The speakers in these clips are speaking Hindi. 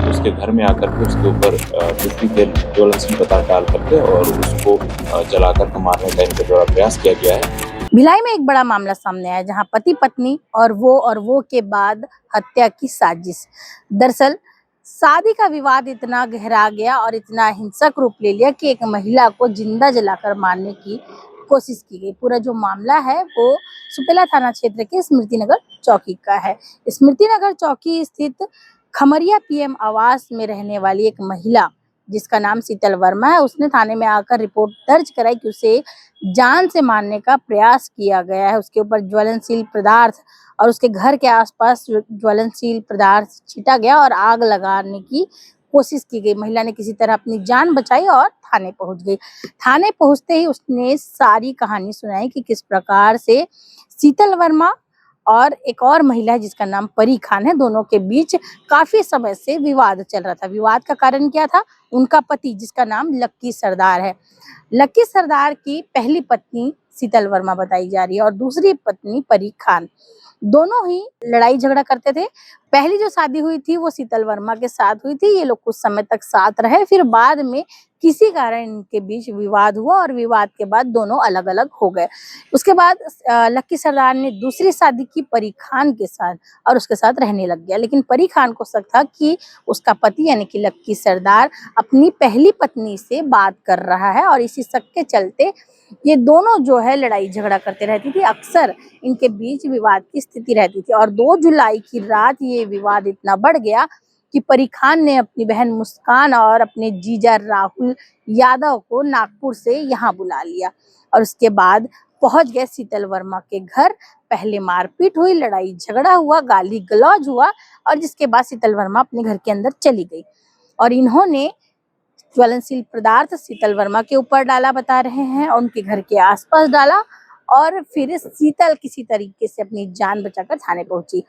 उसके घर में आकर के उसके ऊपर मिट्टी तेल ज्वलनशील पदार्थ डाल करके और उसको जलाकर के मारने का इनके द्वारा प्रयास किया गया है। भिलाई में एक बड़ा मामला सामने आया जहां पति पत्नी और वो के बाद हत्या की साजिश। दरअसल शादी का विवाद इतना गहरा गया और इतना हिंसक रूप ले लिया कि एक महिला को जिंदा जलाकर मारने की कोशिश की गई। पूरा जो मामला है वो सुपेला थाना क्षेत्र के स्मृति नगर चौकी का है। स्मृति नगर चौकी स्थित खमरिया पीएम आवास में रहने वाली एक महिला जिसका नाम शीतल वर्मा है, उसने थाने में आकर रिपोर्ट दर्ज कराई कि उसे जान से मारने का प्रयास किया गया है। उसके ऊपर ज्वलनशील पदार्थ और उसके घर के आसपास ज्वलनशील पदार्थ छीटा गया और आग लगाने की कोशिश की गई। महिला ने किसी तरह अपनी जान बचाई और थाने पहुंच गई। थाने पहुंचते ही उसने सारी कहानी सुनाई कि किस प्रकार से शीतल वर्मा और एक और महिला है जिसका नाम परी खान है, दोनों के बीच काफी समय से विवाद चल रहा था। विवाद का कारण क्या था? उनका पति जिसका नाम लक्की सरदार है, लक्की सरदार की पहली पत्नी शीतल वर्मा बताई जा रही है और दूसरी पत्नी परी खान, दोनों ही लड़ाई झगड़ा करते थे। पहली जो शादी हुई थी वो शीतल वर्मा के साथ हुई थी। ये लोग कुछ समय तक साथ रहे, फिर बाद में किसी कारण इनके बीच विवाद हुआ और विवाद के बाद दोनों अलग अलग हो गए। उसके बाद लक्की सरदार ने दूसरी शादी की परी खान के साथ और उसके साथ रहने लग गया। लेकिन परी खान को शक था कि उसका पति यानी कि लक्की सरदार अपनी पहली पत्नी से बात कर रहा है और इसी शक के चलते ये दोनों जो है लड़ाई झगड़ा करते रहती थी। अक्सर इनके बीच विवाद की स्थिति रहती थी और 2 जुलाई की रात ये विवाद इतना बढ़ गया कि परी खान ने अपनी बहन मुस्कान और अपने जीजा राहुल यादव को नागपुर से यहाँ बुला लिया और उसके बाद पहुंच गए शीतल वर्मा के घर। पहले मारपीट हुई, लड़ाई झगड़ा हुआ, गाली गलौज हुआ और जिसके बाद शीतल वर्मा अपने घर के अंदर चली गई और इन्होंने ज्वलनशील पदार्थ शीतल वर्मा के ऊपर डाला बता रहे हैं और उनके घर के आसपास डाला और फिर शीतल किसी तरीके से अपनी जान बचाकर थाने पहुंची।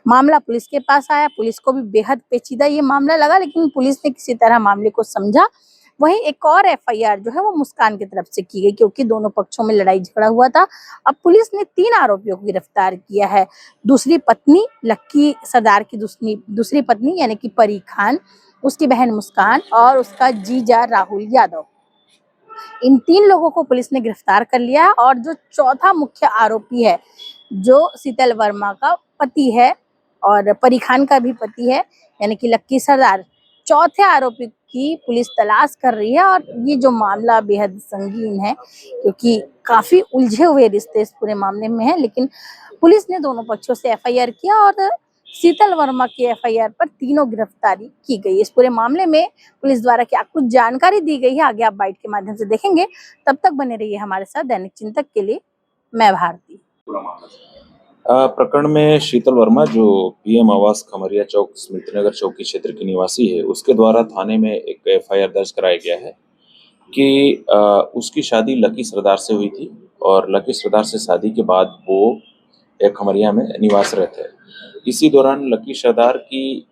मामला पुलिस के पास आया। पुलिस को भी बेहद पेचीदा ये मामला लगा, लेकिन पुलिस ने किसी तरह मामले को समझा। वहीं एक और एफआईआर जो है वो मुस्कान की तरफ से की गई क्योंकि दोनों पक्षों में लड़ाई झगड़ा हुआ था। अब पुलिस ने 3 आरोपियों को गिरफ्तार किया है। दूसरी पत्नी लक्की सरदार की दूसरी पत्नी यानी कि परी खान, उसकी बहन मुस्कान और उसका जीजा राहुल यादव। इन 3 लोगों को पुलिस ने गिरफ्तार कर लिया है और जो चौथा मुख्य आरोपी है जो शीतल वर्मा का पति है और परी खान का भी पति है यानी कि लक्की सरदार, चौथे आरोपी की पुलिस तलाश कर रही है। और ये जो मामला बेहद संगीन है क्योंकि काफी उलझे हुए रिश्ते इस पूरे मामले में है, लेकिन पुलिस ने दोनों पक्षों से एफआईआर किया और शीतल वर्मा की एफआईआर पर तीनों गिरफ्तारी की गई। इस पूरे मामले में पुलिस द्वारा क्या कुछ जानकारी दी गई है आगे आप बाइट के माध्यम से देखेंगे। तब तक बने रहिए हमारे साथ। दैनिक चिंतक के लिए मैं भारती। प्रकरण में शीतल वर्मा जो पीएम आवास खमरिया चौक स्मृति नगर चौकी क्षेत्र की निवासी है, उसके द्वारा थाने में एक एफआईआर दर्ज कराया गया है कि उसकी शादी लकी सरदार से हुई थी और लकी सरदार से शादी के बाद वो एक खमरिया में निवासरत है। इसी दौरान लकी सरदार की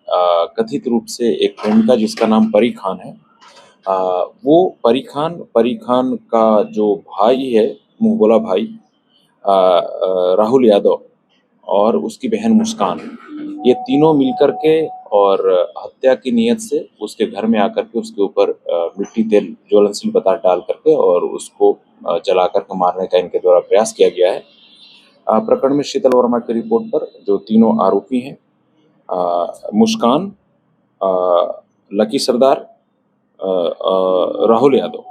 कथित रूप से एक प्रेमिका जिसका नाम परी खान है, वो परी खान का जो भाई है, मुंह बोला भाई राहुल यादव और उसकी बहन मुस्कान, ये तीनों मिलकर के और हत्या की नीयत से उसके घर में आकर के उसके ऊपर मिट्टी तेल ज्वलनशील पदार्थ डाल करके और उसको जला करके मारने का इनके द्वारा प्रयास किया गया है। प्रकरण में शीतल वर्मा की रिपोर्ट पर जो तीनों आरोपी हैं, मुस्कान, लकी सरदार, राहुल यादव,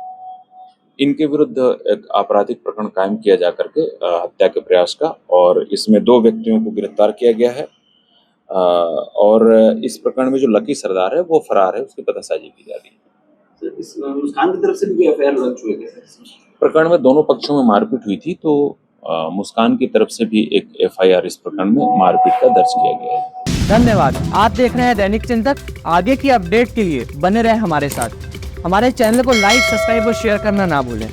इनके विरुद्ध एक आपराधिक प्रकरण कायम किया जा करके हत्या के प्रयास का, और इसमें 2 व्यक्तियों को गिरफ्तार किया गया है। और इस प्रकरण में जो लकी सरदार है वो फरार है, उसकी पतासाजी की जा रही है। इस मुस्कान की तरफ से भी एफआईआर दर्ज हुई है। प्रकरण में दोनों पक्षों में मारपीट हुई थी, तो मुस्कान की तरफ से भी एक एफआईआर इस प्रकरण में मारपीट का दर्ज किया गया है। धन्यवाद। आप देख रहे हैं दैनिक चिंतक। आगे की अपडेट के लिए बने रहे हमारे साथ। हमारे चैनल को लाइक, सब्सक्राइब और शेयर करना ना भूलें।